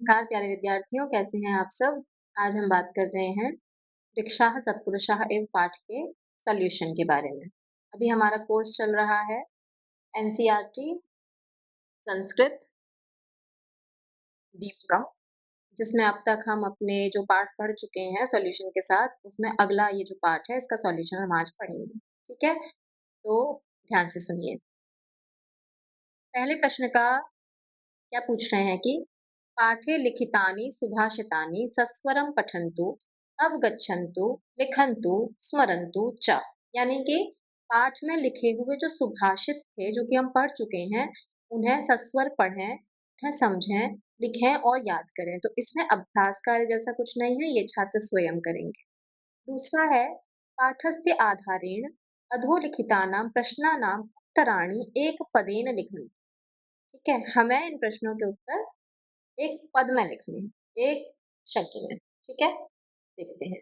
नमस्कार प्यारे विद्यार्थियों, कैसे हैं आप सब? आज हम बात कर रहे हैं वृक्षाः सत्पुरुषाः एव पाठ के सॉल्यूशन के बारे में। अभी हमारा कोर्स चल रहा है एनसीईआरटी संस्कृत दीपकम, जिसमें अब तक हम अपने जो पाठ पढ़ चुके हैं सॉल्यूशन के साथ, उसमें अगला ये जो पाठ है इसका सॉल्यूशन हम आज पढ़ेंगे। ठीक है? तो ध्यान से सुनिए। पहले प्रश्न का क्या पूछ रहे हैं कि पाठे लिखितानि सुभाषितानि सस्वरम पठन्तु अवगच्छन्तु लिखन्तु स्मरन्तु च। यानी कि पाठ में लिखे हुए जो सुभाषित थे जो कि हम पढ़ चुके हैं उन्हें सस्वर पढ़ें, उन्हें समझें, लिखें और याद करें। तो इसमें अभ्यास कार्य जैसा कुछ नहीं है, ये छात्र स्वयं करेंगे। दूसरा है पाठस्य आधारेण अधोलिखितानां प्रश्नानां उत्तराणि एक पदेन लिखन्तु। ठीक है, हमें इन प्रश्नों के उत्तर एक पद में लिखने हैं, एक शब्द में। ठीक है, देखते हैं।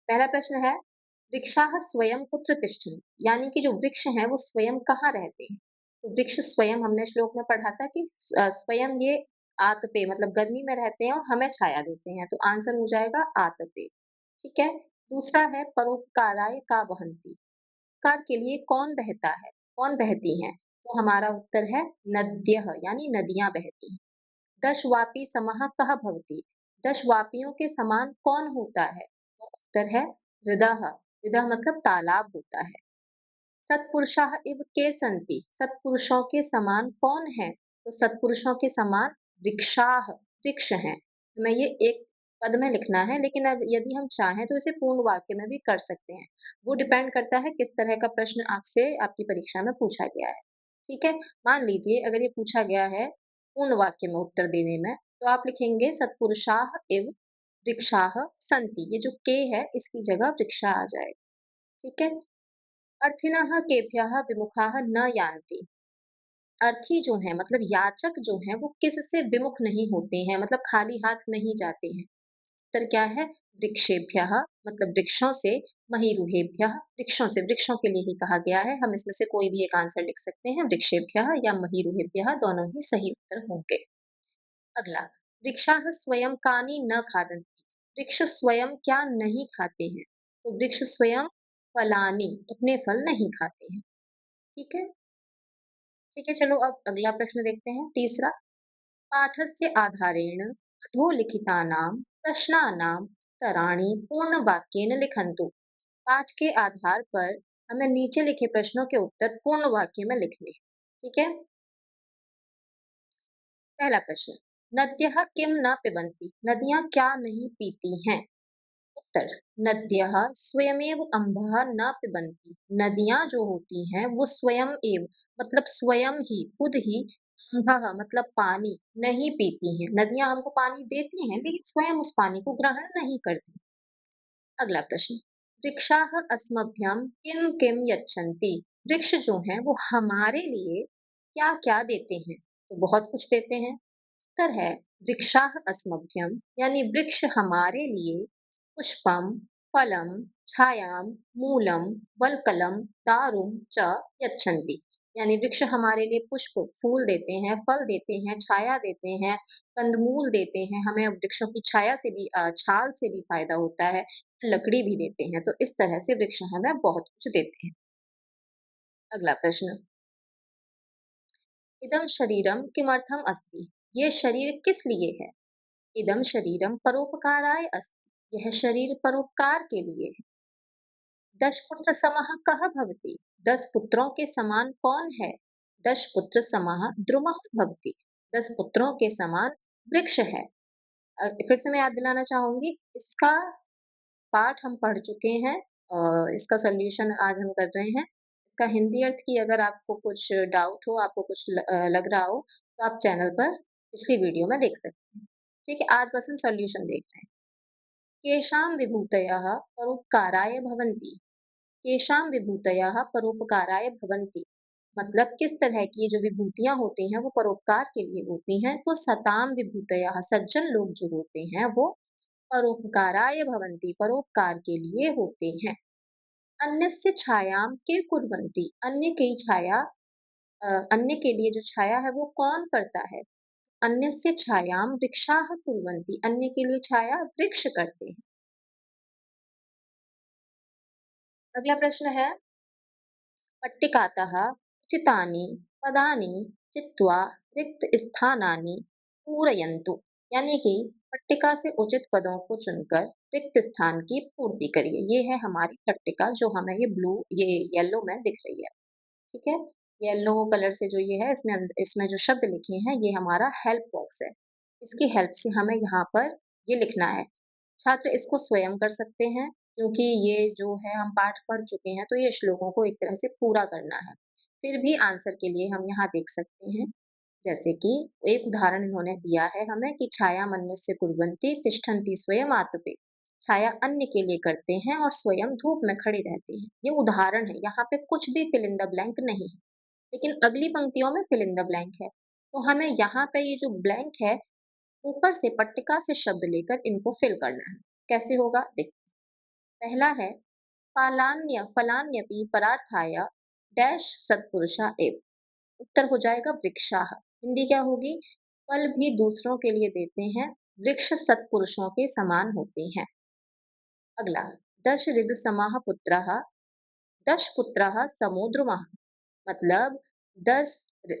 पहला प्रश्न है वृक्षाः स्वयं कुत्र तिष्ठन्ति, यानी कि जो वृक्ष हैं वो स्वयं कहाँ रहते हैं। तो वृक्ष स्वयं हमने श्लोक में पढ़ा था कि स्वयं ये आतपे मतलब गर्मी में रहते हैं और हमें छाया देते हैं, तो आंसर हो जाएगा आतपे। ठीक है, दूसरा है परोपकाराय का वहन्ति, कार के लिए कौन बहता है, कौन बहती हैं? तो हमारा उत्तर है नद्यः, यानी नदियां बहती हैं। दशवापी समः कः भवति, दशवापियों के समान कौन होता है? तो उत्तर है हृदः, हृदय मतलब तालाब होता है। सत्पुरुषाः इव के सन्ति, सत्पुरुषों के समान कौन है? तो सत्पुरुषों के समान वृक्षाः, वृक्ष हैं। हमें ये एक पद में लिखना है, लेकिन यदि हम चाहें तो इसे पूर्ण वाक्य में भी कर सकते हैं। वो डिपेंड करता है किस तरह का प्रश्न आपसे आपकी परीक्षा में पूछा गया है। ठीक है, मान लीजिए अगर ये पूछा गया है पूर्ण वाक्य में उत्तर देने में, तो आप लिखेंगे सत्पुरुषाः इव वृक्षाः सन्ति। ये जो के है इसकी जगह वृक्षा आ जाएगा। ठीक है, अर्थिनः केभ्यः विमुखाः न यान्ति। अर्थी जो है मतलब याचक जो है वो किससे विमुख नहीं होते हैं, मतलब खाली हाथ नहीं जाते हैं। उत्तर क्या है? वृक्षेभ्यः मतलब वृक्षों से, महीरुहेभ्यः वृक्षों से, वृक्षों के लिए ही कहा गया है। हम इसमें से कोई भी एक आंसर लिख सकते हैं, वृक्षेभ्यः या महीरुहेभ्यः दोनों ही सही उत्तर होंगे। अगला, वृक्षाः स्वयं कानि न खादन्ति। वृक्ष स्वयं क्या नहीं खाते हैं? तो वृक्ष स्वयं फलानि अपने फल नहीं खाते हैं। ठीक है, ठीक है, चलो अब अगला प्रश्न देखते हैं, तीसरा। पाठस्य आधारेण अधोलिखितानां प्रश्नानां उत्तराणि पूर्णवाक्येन लिखन्तु। पाठ के आधार पर हमें नीचे लिखे प्रश्नों के उत्तर पूर्ण वाक्य में लिखने हैं। ठीक है, पहला प्रश्न, नद्यः किं न पिबन्ति, नदियां क्या नहीं पीती हैं? उत्तर, नद्यः स्वयमेव अम्भः न पिबन्ति। नदियां जो होती हैं वो स्वयं एव मतलब स्वयं ही खुद ही अम्भः मतलब पानी नहीं पीती हैं। नदियां हमको पानी देती हैं लेकिन स्वयं उस पानी को ग्रहण नहीं करती। अगला प्रश्न, वृक्षाः अस्मभ्यं किं किं यच्छन्ति। वृक्ष जो हैं वो हमारे लिए क्या क्या देते हैं? तो बहुत कुछ देते हैं। उत्तर है वृक्षाः अस्मभ्यं, यानी वृक्ष हमारे लिए पुष्पम, फलम, छायाम, मूलम, वल्कलम, दारुम च यच्छन्ति। यानी वृक्ष हमारे लिए पुष्प, फूल देते हैं, फल देते हैं, छाया देते हैं, कंदमूल देते हैं। हमें वृक्षों की छाया से भी छाल से भी फायदा होता है, लकड़ी भी देते हैं। तो इस तरह से वृक्ष हमें बहुत कुछ देते हैं। अगला प्रश्न, इदं शरीरम किमर्थम अस्ति। ये शरीर किस लिए है? इदं शरीरम परोपकाराय अस्ति। यह शरीर परोपकार के लिए है। दशपुत्र समः कः भवति। 10 पुत्रों के समान कौन है? दशपुत्र समः द्रुमः भवति। 10 पुत्रों के समान वृक्ष है। फिर से मैं याद दिलाना चाहूंगी, इसका पाठ हम पढ़ चुके हैं और इसका सॉल्यूशन आज हम कर रहे हैं। इसका हिंदी अर्थ की अगर आपको कुछ डाउट हो, आपको कुछ लग रहा हो, तो आप चैनल पर पिछली वीडियो में देख सकते हैं। ठीक है, आज बस हम सॉल्यूशन देख रहे हैं। केषां विभूतयः परोपकाराय भवन्ति। केषां विभूतयः परोपकाराय भवन्ति मतलब किस तरह की ये जो विभूतियां होती हैं वो परोपकार के लिए होती हैं। तो सताम विभूतयः सज्जन लोग जो होते हैं वो परोपकाराय भवन्ति परोपकार के लिए होते हैं। अन्यस्य छायां के कुर्वन्ति, अन्य की छाया अन्य के लिए जो छाया है वो कौन करता है? अन्यस्य छायां वृक्षाः कुर्वन्ति, अन्य के लिए छाया वृक्ष करते हैं। अगला प्रश्न है पट्टिकातः उचितानि पदानि चित्वा रिक्तस्थानानि पूरयन्तु, यानी कि पट्टिका से उचित पदों को चुनकर रिक्त स्थान की पूर्ति करिए। ये है हमारी पट्टिका जो हमें ये येलो में दिख रही है। ठीक है? येलो कलर से जो ये है इसमें जो शब्द लिखे हैं ये हमारा हेल्प बॉक्स है। इसकी हेल्प से हमें यहाँ पर ये लिखना है। छात्र इसको स्वयं कर सकते हैं क्योंकि ये जो है हम पाठ पढ़ चुके हैं तो ये श्लोकों को एक तरह से पूरा करना है। फिर भी आंसर के लिए हम यहाँ देख सकते हैं जैसे कि एक उदाहरण इन्होंने दिया है हमें कि छाया मन्यस्य कुर्वन्ति तिष्ठन्ति स्वयं आतपे। छाया अन्य के लिए करते हैं और स्वयं धूप में खड़े रहते हैं। ये उदाहरण है, यहाँ पे कुछ भी फिल इन द ब्लैंक नहीं है। लेकिन अगली पंक्तियों में फिल इन द ब्लैंक है। तो हमें यहाँ पे ये जो ब्लैंक है ऊपर से पट्टिका से शब्द लेकर इनको फिल करना है। कैसे होगा देखिए। पहला है फलान्यपि परार्थाय डैश सत्पुरुषा एव। उत्तर हो जाएगा वृक्षाः। हिंदी क्या होगी? फल भी दूसरों के लिए देते हैं, वृक्ष सत्पुरुषों के समान होते हैं। अगला दश रिद समाह पुत्रः दश पुत्रः समो द्रुमः, मतलब 10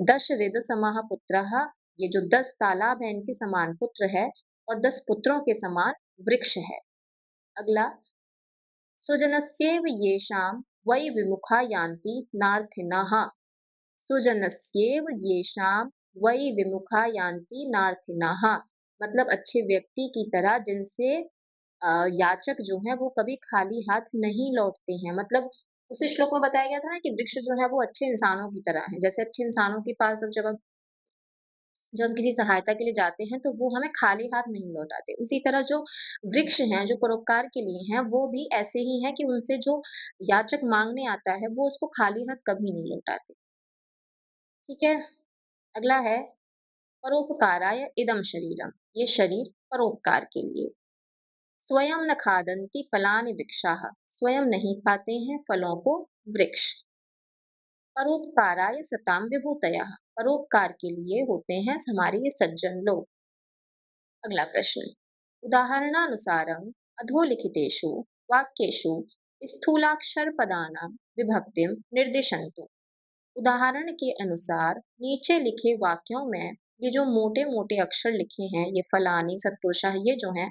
दश रिद समाह पुत्रः, ये जो 10 तालाब है इनके समान पुत्र है और 10 पुत्रों के समान वृक्ष है। अगला सुजनस्येव येषां वै विमुखा यान्ति नार्थिनः। सुजनस्येव येषां वै विमुखा यान्ति नार्थिनः, मतलब अच्छे व्यक्ति की तरह जिनसे याचक जो है वो कभी खाली हाथ नहीं लौटते हैं। मतलब उस श्लोक में बताया गया था ना कि वृक्ष जो है वो अच्छे इंसानों की तरह है। जैसे अच्छे इंसानों के पास जब हम किसी सहायता के लिए जाते हैं तो वो हमें खाली हाथ नहीं लौटाते। उसी तरह जो वृक्ष हैं, जो परोपकार के लिए हैं, वो भी ऐसे ही हैं कि उनसे जो याचक माँगने आता है, वो उसको खाली हाथ कभी नहीं लौटाते। ठीक है? अगला है परोपकाराय इदं शरीरम। ये शरीर परोपकार के लिए। स्वयं न खादन्ति फलानि वृक्षाः। स्वयं नहीं खाते हैं फलों को वृक्ष। परोपकाराय सतां विभूतयः। परोपकार के लिए होते हैं हमारे ये सज्जन लोग। अगला प्रश्न उदाहरणानुसारम् अधोलिखितेषु वाक्येषु स्थूलाक्षरपदानां विभक्तिं निर्दिशन्तु। उदाहरण के अनुसार नीचे लिखे वाक्यों में ये जो मोटे-मोटे अक्षर लिखे हैं, ये फलानी, सत्पुरुषः ये जो हैं,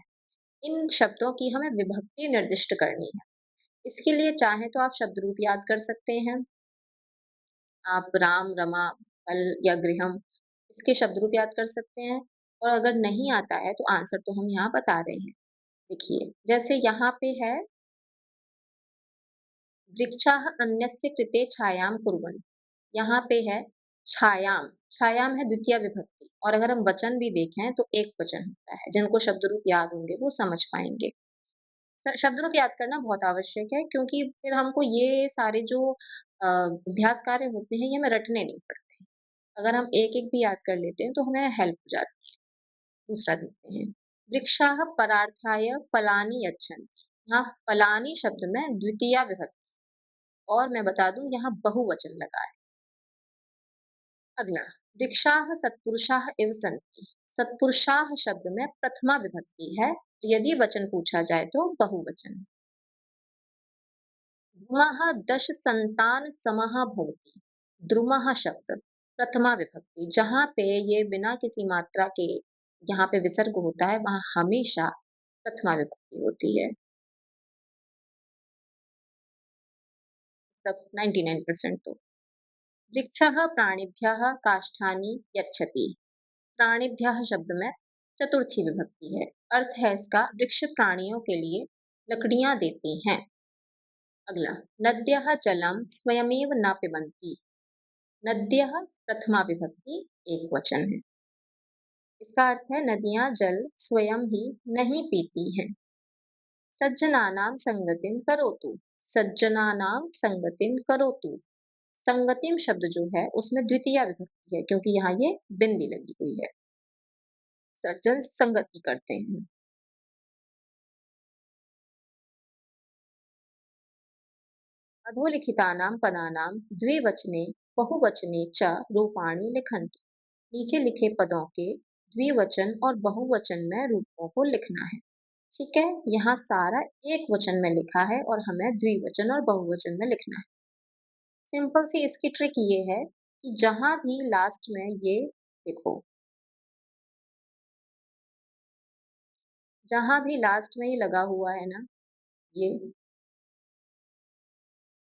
इन शब्दों की हमें विभक्ति निर्दिष्ट करनी है। इसके लिए चाहे तो आप शब्द रूप याद कर सकते हैं। आप राम, रमा, फल या गृहम इसके शब्द रूप याद कर सकते हैं और अगर नहीं आता है तो आंसर तो हम यहाँ बता रहे हैं। देखिए, जैसे यहाँ पे है वृक्षाः अन्यस्य कृते छायां कुर्वन्ति। यहाँ पे है छायाम, छायाम है द्वितीय विभक्ति और अगर हम वचन भी देखें तो एक वचन होता है। जिनको शब्द रूप याद होंगे वो समझ पाएंगे। शब्द रूप याद करना बहुत आवश्यक है क्योंकि फिर हमको ये सारे जो अभ्यास कार्य होते हैं ये हमें रटने नहीं पड़ते। अगर हम एक-एक भी याद कर लेते हैं तो हमें हेल्प हो जाती है। दूसरा देखते हैं, वृक्षाः परार्थाय फलानि यच्छन्ति। यहाँ फलानि शब्द में द्वितीया विभक्ति और मैं बता दूं यहाँ बहुवचन लगा है। अगला वृक्षाः सत्पुरुषाः इव सन्ति। सत्पुरुषाः शब्द में प्रथमा विभक्ति है। यदि वचन पूछा जाए तो बहुवचन। द्रुमः दश संतान समः भवति। द्रुमः शब्द प्रथमा विभक्ति, जहाँ पे ये बिना किसी मात्रा के यहाँ पे विसर्ग होता है वहां हमेशा प्रथमा विभक्ति होती है। तब 99% तो वृक्षः प्राणिभ्यः काष्ठानि यच्छति। प्राणिभ्यः शब्द में चतुर्थी विभक्ति है। अर्थ है इसका वृक्ष प्राणियों के लिए लकड़ियां देते हैं। अगला नद्यः जलं स्वयमेव न पिबन्ति। नद्यः प्रथमा विभक्ति एक वचन है। इसका अर्थ है नदियां जल स्वयं ही नहीं पीती हैं। सज्जनानां संगतिं करोतु। सज्जनानां संगतिं करोतु। संगतिम शब्द जो है उसमें द्वितीय विभक्ति है क्योंकि यहाँ ये बिंदी लगी हुई है। सज्जन संगति करते हैं। अधोलिखितानां पदानां द्विवचने बहुवचने च रूपाणि लिखन्तु। नीचे लिखे पदों के द्विवचन और बहुवचन में रूपों को लिखना है। ठीक है, यहाँ सारा एक वचन में लिखा है और हमें द्विवचन और बहुवचन में लिखना है। सिंपल सी इसकी ट्रिक ये है कि जहां भी लास्ट में ये देखो, जहां भी लास्ट में ये लगा हुआ है ना, ये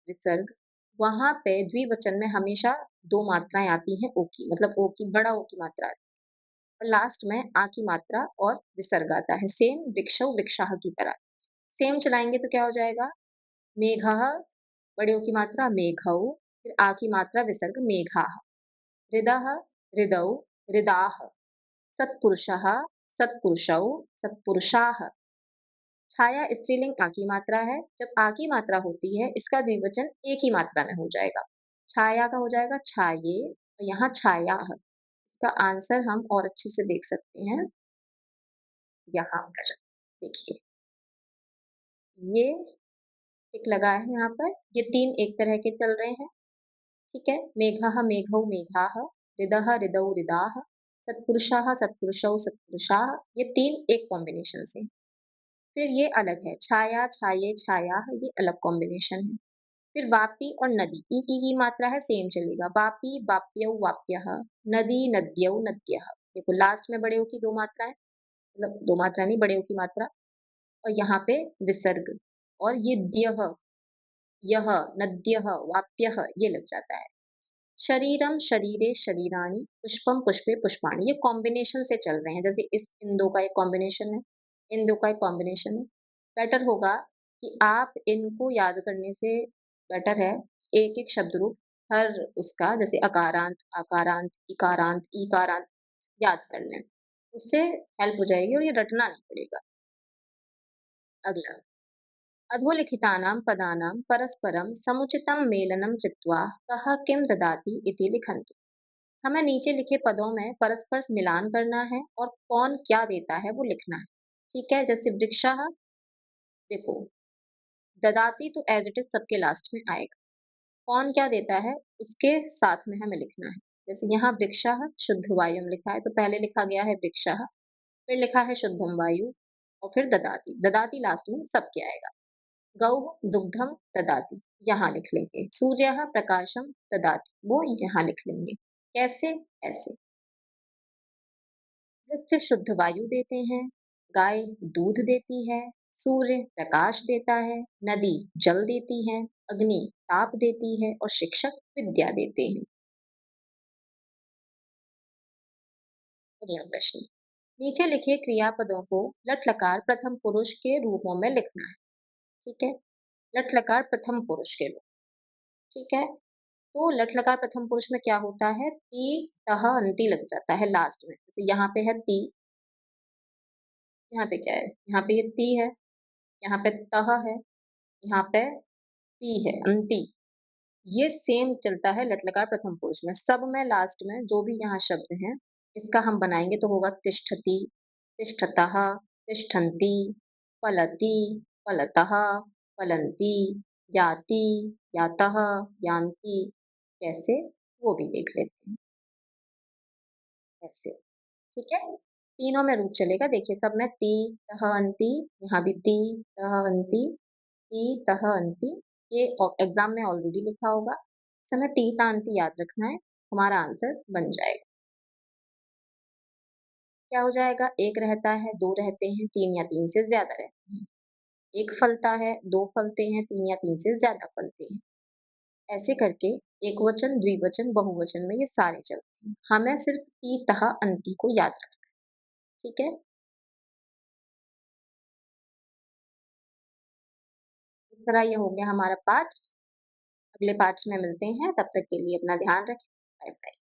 विसर्ग, वहां पे द्विवचन में हमेशा दो मात्राएं आती हैं ओ की, मतलब ओ की, बड़ा ओ की मात्रा आती है और लास्ट में आ की मात्रा और विसर्ग आता है, सेम वृक्षौ वृक्षाह की तरह। सेम चलाएंगे तो क्या हो जाएगा, मेघः, बड़े ओ की मात्रा मेघौ, फिर आ की मात्रा विसर्ग मेघाः, हृदः हृदौ हृदाः, सत्पुरुषः सत्पुरुषौ सत्पुरुषाः। छाया स्त्रीलिंग आ की मात्रा है, जब आ की मात्रा होती है इसका द्विवचन एक ही मात्रा में हो जाएगा, छाया का हो जाएगा छाये और यहाँ छाया है। इसका आंसर हम और अच्छे से देख सकते हैं यहाँ पर। देखिए, ये एक लगा है यहाँ पर, ये तीन एक तरह के चल रहे हैं। ठीक है, मेघः मेघौ मेघाः, हृदः हृदौ हृदाः, सत्पुरुषाः सत्पुरुषौ सत्पुरुषाः, ये तीन एक कॉम्बिनेशन से। फिर ये अलग है, छाया छाये छायाः, ये अलग कॉम्बिनेशन है। फिर वापी और नदी, ई की मात्रा है सेम चलेगा, वापी वाप्यौ वाप्यः, नदी नद्यौ नद्यः। देखो लास्ट में बड़े ओ की दो मात्रा है, मतलब दो मात्रा नहीं, बड़े ओ की मात्रा, और यहाँ पे विसर्ग, और ये द्यः, यह, नद्यः, वाप्यः, ये लग जाता है। शरीरम शरीरे शरीराणि, पुष्पम पुष्पे पुष्पाणि, ये कॉम्बिनेशन से चल रहे हैं, जैसे इस इन दो का एक कॉम्बिनेशन है, इन दो का एक कॉम्बिनेशन है। बेटर होगा कि आप इनको याद करने से बेटर है एक एक शब्द रूप हर उसका, जैसे अकारांत आकारांत इकारांत ईकारांत याद कर लें, उससे हेल्प हो जाएगी और ये रटना नहीं पड़ेगा। अगला, अधोलिखितानां पदानां परस्परं समुचितं मेलनं कृत्वा कः किं ददाति इति लिखन्तु। हमें नीचे लिखे पदों में परस्पर मिलान करना है और कौन क्या देता है वो लिखना है। ठीक है, जैसे वृक्षः, देखो ददाती तो एज इट इज सबके लास्ट में आएगा, कौन क्या देता है उसके साथ में हमें लिखना है। जैसे यहाँ वृक्षः शुद्ध वायुम लिखा है तो पहले लिखा गया है वृक्षः, फिर लिखा है शुद्धम वायु, और फिर ददाती, ददाती लास्ट में सबके आएगा। गौः दुग्धम ददाति, यहाँ लिख लेंगे। सूर्यः प्रकाशम ददाति, वो यहाँ लिख लेंगे। कैसे, ऐसे, वृक्ष शुद्ध वायु देते हैं, गाय दूध देती है, सूर्य प्रकाश देता है, नदी जल देती है, अग्नि ताप देती है और शिक्षक विद्या देते हैं। अगला प्रश्न, नीचे लिखे क्रियापदों को लट लकार प्रथम पुरुष के रूपों में लिखना है। ठीक है, लट लकार प्रथम पुरुष के रूप, ठीक है, तो लट लकार प्रथम पुरुष में क्या होता है, ती तह अंति लग जाता है लास्ट में, जैसे यहाँ पे है ती, यहाँ पे क्या है, यहाँ पे ये ती है, यहाँ पे तह है, यहाँ पे ती है अंति। ये सेम चलता है लट लकार प्रथम पुरुष में, सब में लास्ट में जो भी यहाँ शब्द हैं इसका हम बनाएंगे तो होगा तिष्ठति तिष्ठतः तिष्ठन्ति, फलति फलतः फलन्ति, याति यातः यान्ति। कैसे, वो भी देख लेते हैं, ऐसे। ठीक है, तीनों में रूप चलेगा, देखिए सब में ती तह अंति, यहाँ भी ती तह अंति, ती तह अंति, ये एग्जाम में ऑलरेडी लिखा होगा, समय ती ता अंति याद रखना है, हमारा आंसर बन जाएगा। क्या हो जाएगा, एक रहता है, दो रहते हैं, तीन या तीन से ज्यादा रहते हैं, एक फलता है, दो फलते हैं, तीन या तीन से ज्यादा फलते हैं। ऐसे करके एक वचन द्विवचन बहुवचन में ये सारे चलते हैं, हमें सिर्फ ती तह अंति को याद रखना है। ठीक है, इस तरह ये हो गया हमारा पाठ। अगले पार्ट्स में मिलते हैं, तब तक के लिए अपना ध्यान रखें। Bye bye.